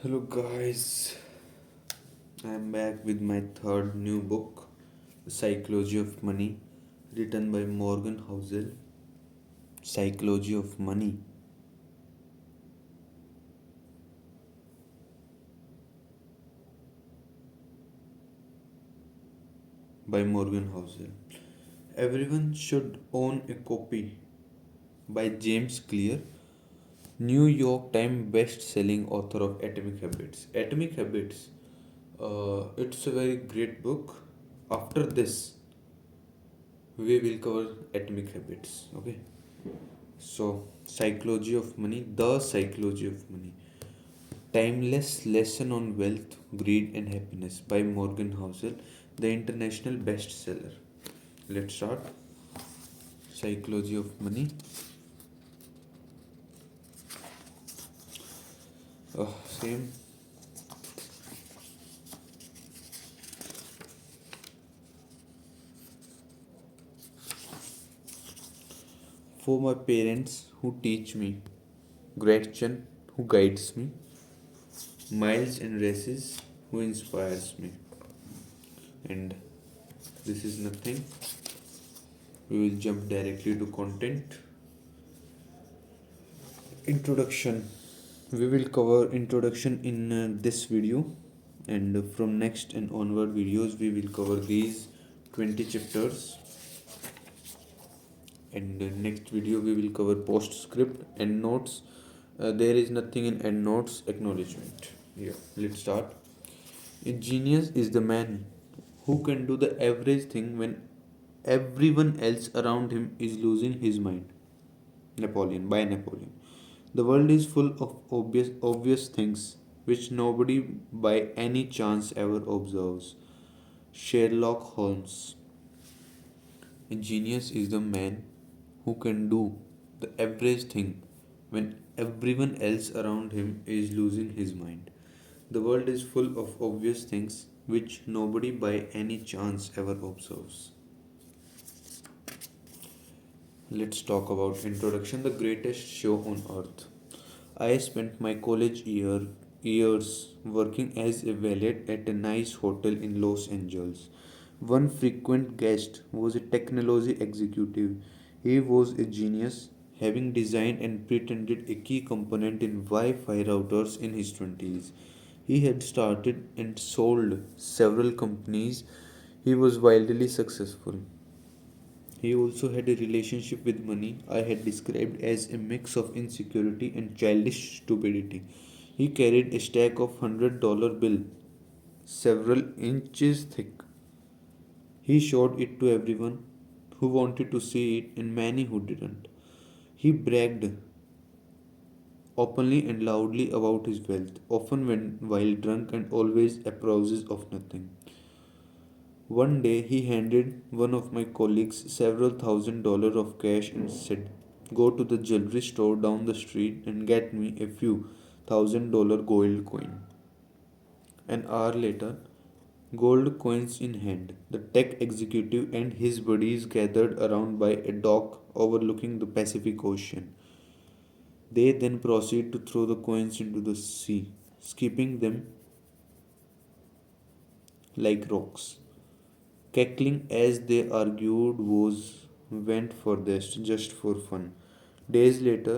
Hello, guys. I'm back with my third new book, The Psychology of Money, written by Morgan Housel. Psychology of Money by Morgan Housel. Everyone should own a copy by James Clear, New York Times best-selling author of Atomic Habits. Atomic Habits. It's a very great book. After this, we will cover Atomic Habits. Okay. So, Psychology of Money, The Psychology of Money. Timeless Lesson on Wealth, Greed and Happiness by Morgan Housel, the international bestseller. Let's start. Psychology of Money. Same. For my parents who teach me, Gretchen who guides me, Miles and Races who inspires me. And this is nothing. We will jump directly to content. Introduction. We will cover introduction in this video, and from next and onward videos we will cover these 20 chapters, and next video we will cover postscript and notes. There is nothing in end notes. Acknowledgement. Yeah, let's start. A genius is the man who can do the average thing when everyone else around him is losing his mind. Napoleon, by Napoleon. The world is full of obvious things which nobody by any chance ever observes. Sherlock Holmes. A genius is the man who can do the average thing when everyone else around him is losing his mind. The world is full of obvious things which nobody by any chance ever observes. Let's talk about introduction, the greatest show on earth. I spent my years working as a valet at a nice hotel in Los Angeles. One frequent guest was a technology executive. He was a genius, having designed and patented a key component in Wi Fi routers in his 20s. He had started and sold several companies. He was wildly successful. He also had a relationship with money I had described as a mix of insecurity and childish stupidity. He carried a stack of $100 bill several inches thick. He showed it to everyone who wanted to see it and many who didn't. He bragged openly and loudly about his wealth, often when while drunk and always applauses of nothing. One day he handed one of my colleagues several $1,000s of cash and said, "Go to the jewelry store down the street and get me a few $1,000 gold coin." An hour later, gold coins in hand, the tech executive and his buddies gathered around by a dock overlooking the Pacific Ocean. They then proceed to throw the coins into the sea, skipping them like rocks. Cackling as they argued was went for this just for fun. Days later,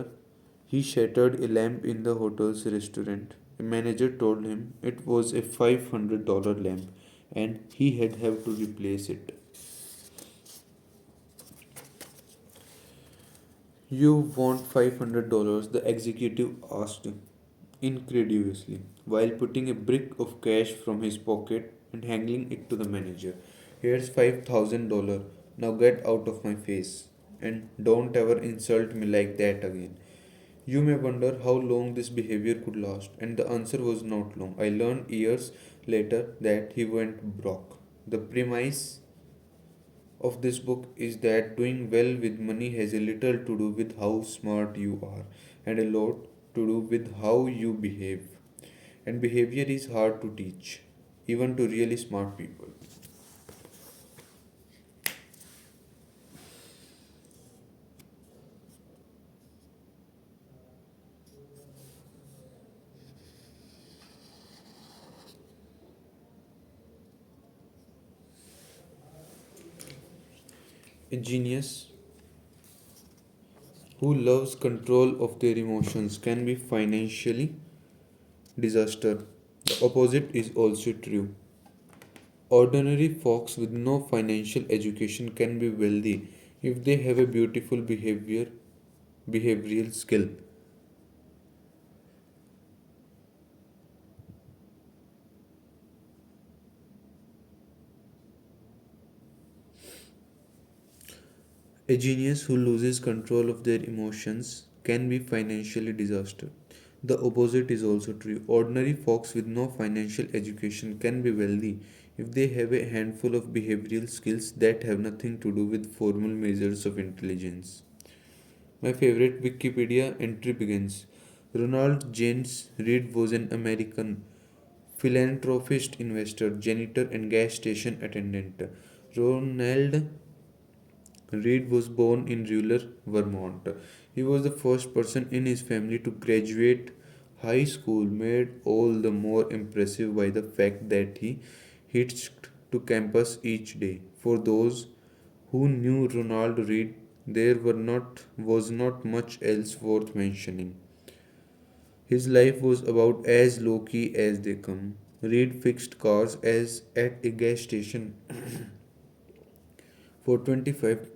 he shattered a lamp in the hotel's restaurant. A manager told him it was a $500 lamp and he had have to replace it. "You want $500?" the executive asked incredulously, while putting a brick of cash from his pocket and handing it to the manager. "Here's $5,000. Now get out of my face, and don't ever insult me like that again." You may wonder how long this behavior could last, and the answer was not long. I learned years later that he went broke. The premise of this book is that doing well with money has a little to do with how smart you are and a lot to do with how you behave. And behavior is hard to teach, even to really smart people. A genius who loves control of their emotions can be financially disaster. The opposite is also true. Ordinary folks with no financial education can be wealthy if they have a beautiful behavioral skill. A genius who loses control of their emotions can be financially disaster. The opposite is also true. Ordinary folks with no financial education can be wealthy if they have a handful of behavioral skills that have nothing to do with formal measures of intelligence. My favorite Wikipedia entry begins. Ronald James Reed was an American philanthropist, investor, janitor, and gas station attendant. Ronald Reed was born in rural Vermont. He was the first person in his family to graduate high school, made all the more impressive by the fact that he hitched to campus each day. For those who knew Ronald Reed, there was not much else worth mentioning. His life was about as low key as they come. Reed fixed cars as at a gas station for 25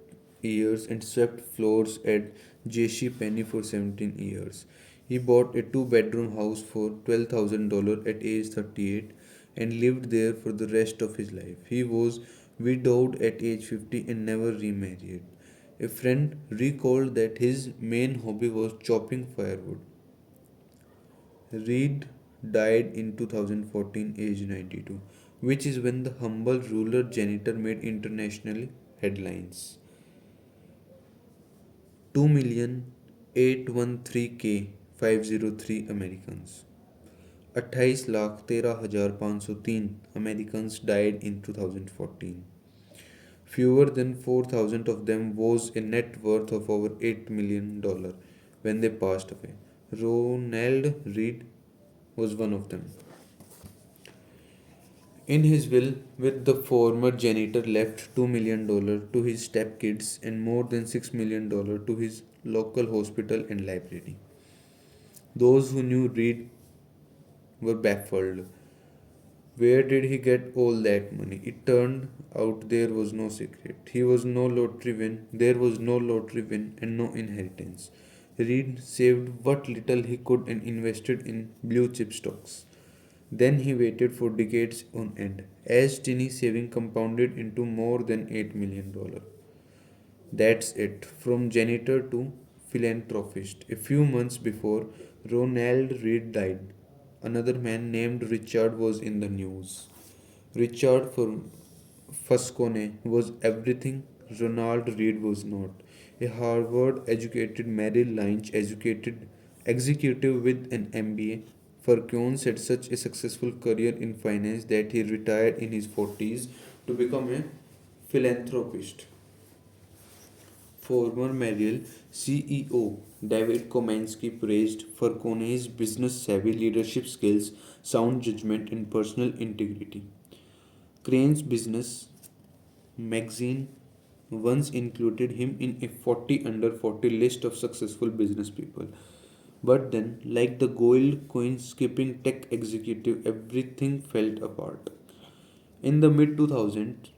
years and swept floors at J.C. Penney for 17 years. He bought a two-bedroom house for $12,000 at age 38 and lived there for the rest of his life. He was widowed at age 50 and never remarried. A friend recalled that his main hobby was chopping firewood. Reed died in 2014, aged 92, which is when the humble rural janitor made international headlines. 2,813,503 Americans. 28,13,503 Americans died in 2014. Fewer than 4,000 of them was a net worth of over $8 million when they passed away. Ronald Reed was one of them. In his will, with the former janitor left $2 million to his stepkids and more than $6 million to his local hospital and library. Those who knew Reed were baffled. Where did he get all that money? It turned out there was no secret. There was no lottery win and no inheritance. Reed saved what little he could and invested in blue chip stocks. Then he waited for decades on end, as tiny saving compounded into more than $8 million. That's it, from janitor to philanthropist. A few months before Ronald Reed died, another man named Richard was in the news. Richard Foscone was everything Ronald Reed was not. A Harvard educated Merrill Lynch educated executive with an MBA. Falcone had such a successful career in finance that he retired in his 40s to become a philanthropist. Former Merrill CEO David Komansky praised Falcone's business savvy, leadership skills, sound judgment, and personal integrity. Crane's Business magazine once included him in a 40 under 40 list of successful business people. But then, like the gold coin skipping tech executive, everything fell apart. In the mid 2000s,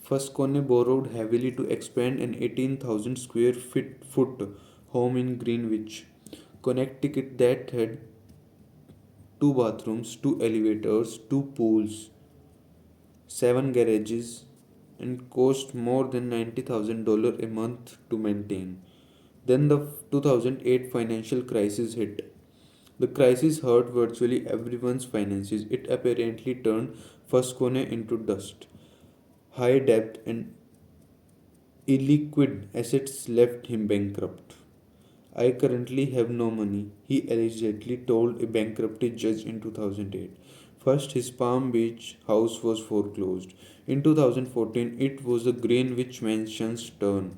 Foscone borrowed heavily to expand an 18,000 square foot home in Greenwich, Connecticut that had two bathrooms, two elevators, two pools, seven garages, and cost more than $90,000 a month to maintain. Then the 2008 financial crisis hit. The crisis hurt virtually everyone's finances. It apparently turned Foscone into dust. High debt and illiquid assets left him bankrupt. I currently have no money, he allegedly told a bankruptcy judge in 2008. First, his Palm Beach house was foreclosed. In 2014, it was the Greenwich Mansion's turn.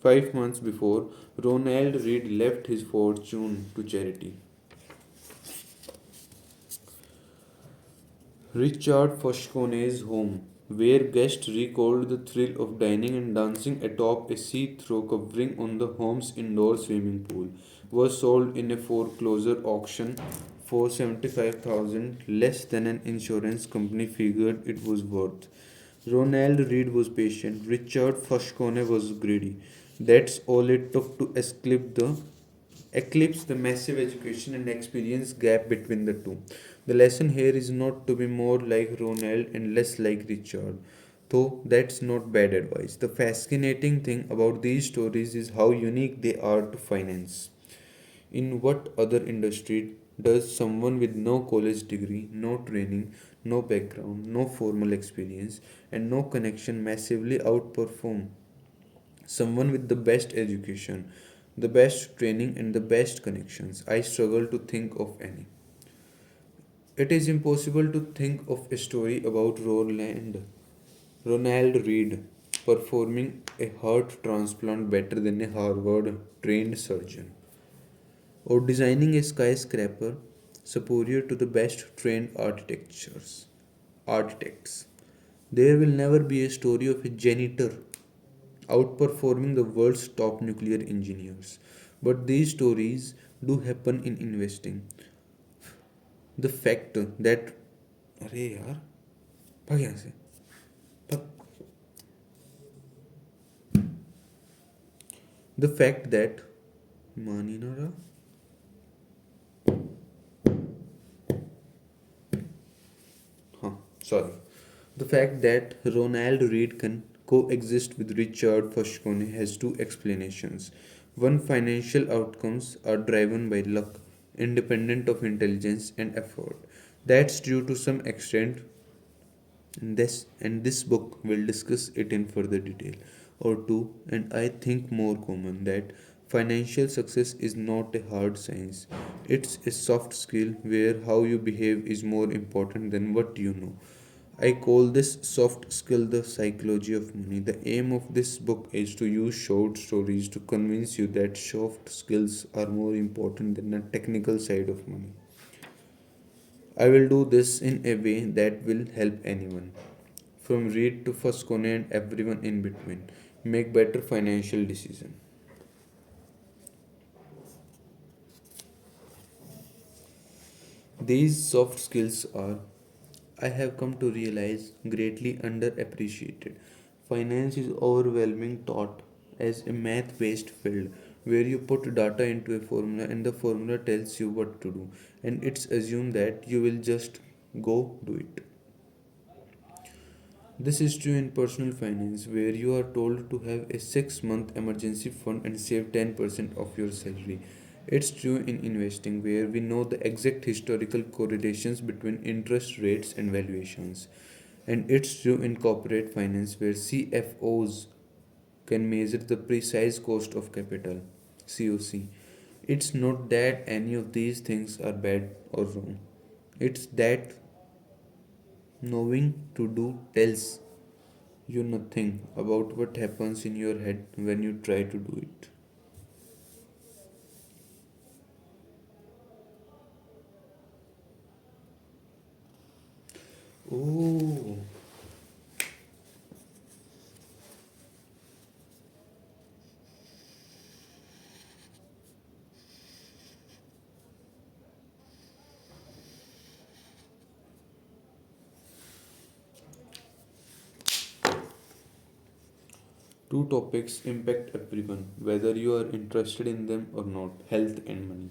5 months before, Ronald Reed left his fortune to charity. Richard Foscone's home. where guests recalled the thrill of dining and dancing atop a see-through covering on the home's indoor swimming pool, was sold in a foreclosure auction for 75,000, less than an insurance company figured it was worth. Ronald Reed was patient. Richard Fashkone was greedy. That's all it took to eclipse the massive education and experience gap between the two. The lesson here is not to be more like Ronald and less like Richard, though that's not bad advice. The fascinating thing about these stories is how unique they are to finance. In what other industry does someone with no college degree, no training, no background, no formal experience, and no connection massively outperform someone with the best education, the best training, and the best connections? I struggle to think of any. It is impossible to think of a story about Ronald Reed performing a heart transplant better than a Harvard trained surgeon, or designing a skyscraper superior to the best trained architects. There will never be a story of a janitor outperforming the world's top nuclear engineers. But these stories do happen in investing. The fact that अरे यार भाग यहाँ से भाग the fact that मान ही ना रहा हाँ sorry the fact that Ronald Reed can coexist with Richard Fashkone has two explanations. One, financial outcomes are driven by luck, independent of intelligence and effort. That's true to some extent, and this book will discuss it in further detail. Or two, and I think more common, that financial success is not a hard science. It's a soft skill where how you behave is more important than what you know. I call this soft skill the psychology of money. The aim of this book is to use short stories to convince you that soft skills are more important than the technical side of money. I will do this in a way that will help anyone, from Reed to Foscone and everyone in between, make better financial decisions. These soft skills are, I have come to realize, greatly underappreciated. Finance is overwhelming taught as a math based field where you put data into a formula and the formula tells you what to do, and it's assumed that you will just go do it. This is true in personal finance, where you are told to have a 6-month emergency fund and save 10% of your salary. It's true in investing, where we know the exact historical correlations between interest rates and valuations. And it's true in corporate finance, where CFOs can measure the precise cost of capital, COC. It's not that any of these things are bad or wrong. It's that knowing to do tells you nothing about what happens in your head when you try to do it. Oh, two topics impact everyone, whether you are interested in them or not: health and money.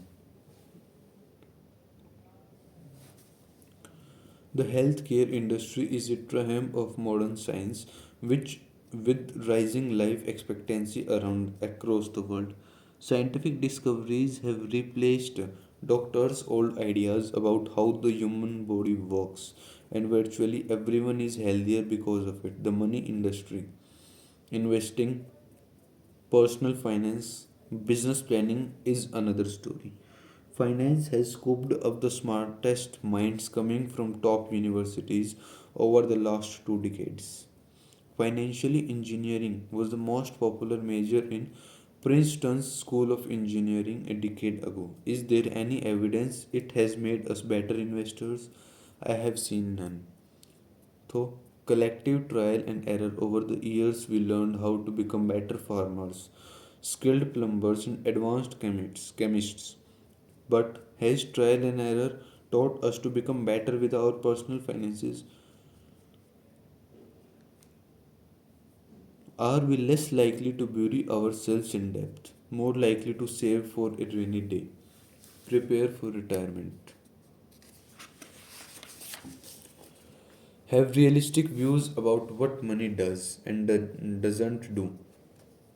The healthcare industry is a triumph of modern science, which, with rising life expectancy around across the world, scientific discoveries have replaced doctors' old ideas about how the human body works, and virtually everyone is healthier because of it. The money industry, investing, personal finance, business planning is another story. Finance has scooped up the smartest minds coming from top universities over the last 2 decades. Financially engineering was the most popular major in Princeton's School of Engineering a decade ago. Is there any evidence it has made us better investors? I have seen none. Though collective trial and error. Over the years, we learned how to become better farmers, skilled plumbers, and advanced chemists. But has trial and error taught us to become better with our personal finances? Are we less likely to bury ourselves in debt, more likely to save for a rainy day, prepare for retirement, have realistic views about what money does and doesn't do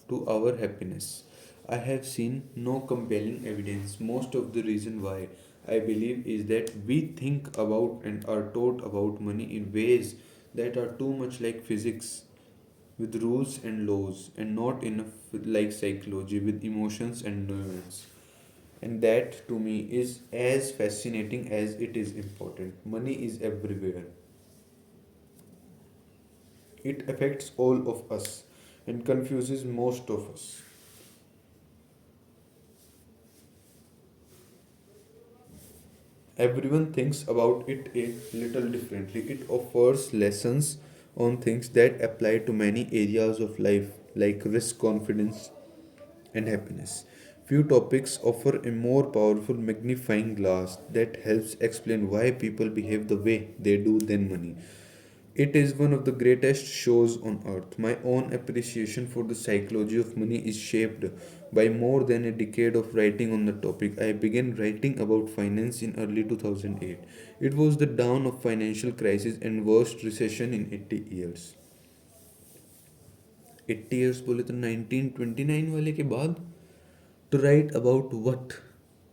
to our happiness? I have seen no compelling evidence. Most of the reason why I believe is that we think about and are taught about money in ways that are too much like physics, with rules and laws, and not enough like psychology with emotions and nuance. And that to me is as fascinating as it is important. Money is everywhere, it affects all of us and confuses most of us. Everyone thinks about it a little differently. It offers lessons on things that apply to many areas of life, like risk, confidence, and happiness. Few topics offer a more powerful magnifying glass that helps explain why people behave the way they do than money. It is one of the greatest shows on earth. My own appreciation for the psychology of money is shaped by more than a decade of writing on the topic. I began writing about finance in early 2008. It was the dawn of financial crisis and worst recession in 80 years. 80 years बोले तो 1929 वाले के बाद, to write about what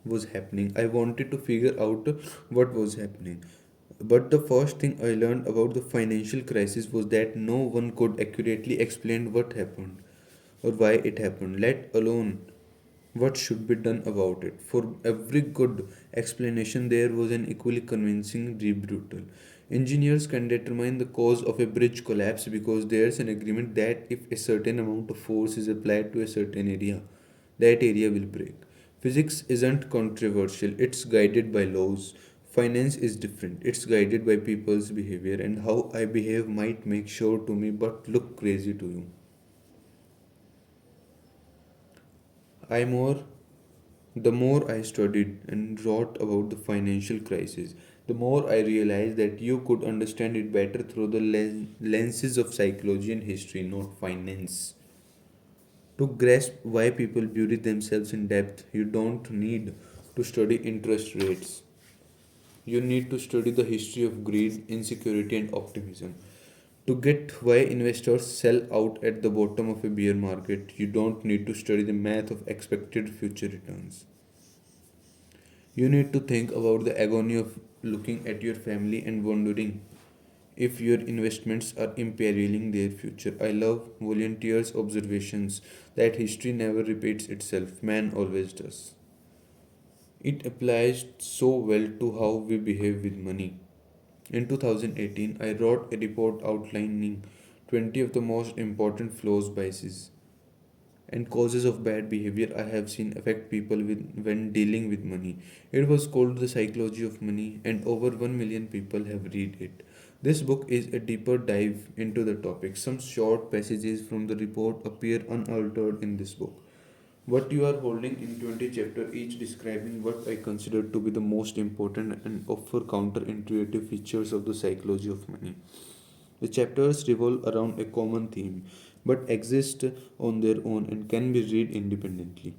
was happening. I wanted to figure out what was happening. But the first thing I learned about the financial crisis was that no one could accurately explain what happened or why it happened, let alone what should be done about it. For every good explanation, there was an equally convincing rebuttal. Engineers can determine the cause of a bridge collapse because there's an agreement that if a certain amount of force is applied to a certain area, that area will break. Physics isn't controversial, it's guided by laws. Finance is different, it's guided by people's behavior, and how I behave might make sure to me but look crazy to you. I more The more I studied and wrote about the financial crisis, the more I realized that you could understand it better through the lenses of psychology and history, not finance. To grasp why people bury themselves in debt, you don't need to study interest rates. You need to study the history of greed, insecurity, and optimism. To get why investors sell out at the bottom of a bear market, you don't need to study the math of expected future returns. You need to think about the agony of looking at your family and wondering if your investments are imperiling their future. I love volunteers' observations that history never repeats itself, man always does. It applies so well to how we behave with money. In 2018, I wrote a report outlining 20 of the most important flaws, biases, and causes of bad behavior I have seen affect people when dealing with money. It was called The Psychology of Money, and over 1 million people have read it. This book is a deeper dive into the topic. Some short passages from the report appear unaltered in this book. What you are holding in 20 chapters, each describing what I consider to be the most important and offer counterintuitive features of the psychology of money. The chapters revolve around a common theme but exist on their own and can be read independently.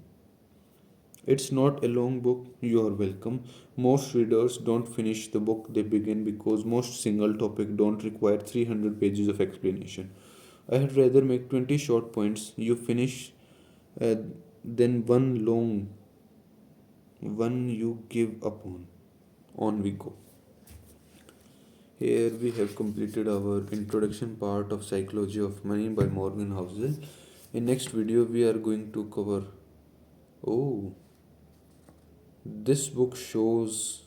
It's not a long book, you are welcome. Most readers don't finish the book they begin because most single topic don't require 300 pages of explanation. I had rather make 20 short points you finish uh, than one long one you give up on. On we go. Here we have completed our introduction part of Psychology of Money by Morgan Housel. In next video we are going to cover, oh, this book shows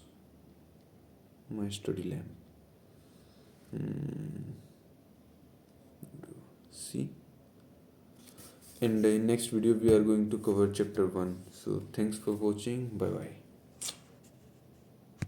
my study lamp. Hmm, see, and in next video we are going to cover chapter 1. So thanks for watching. Bye bye.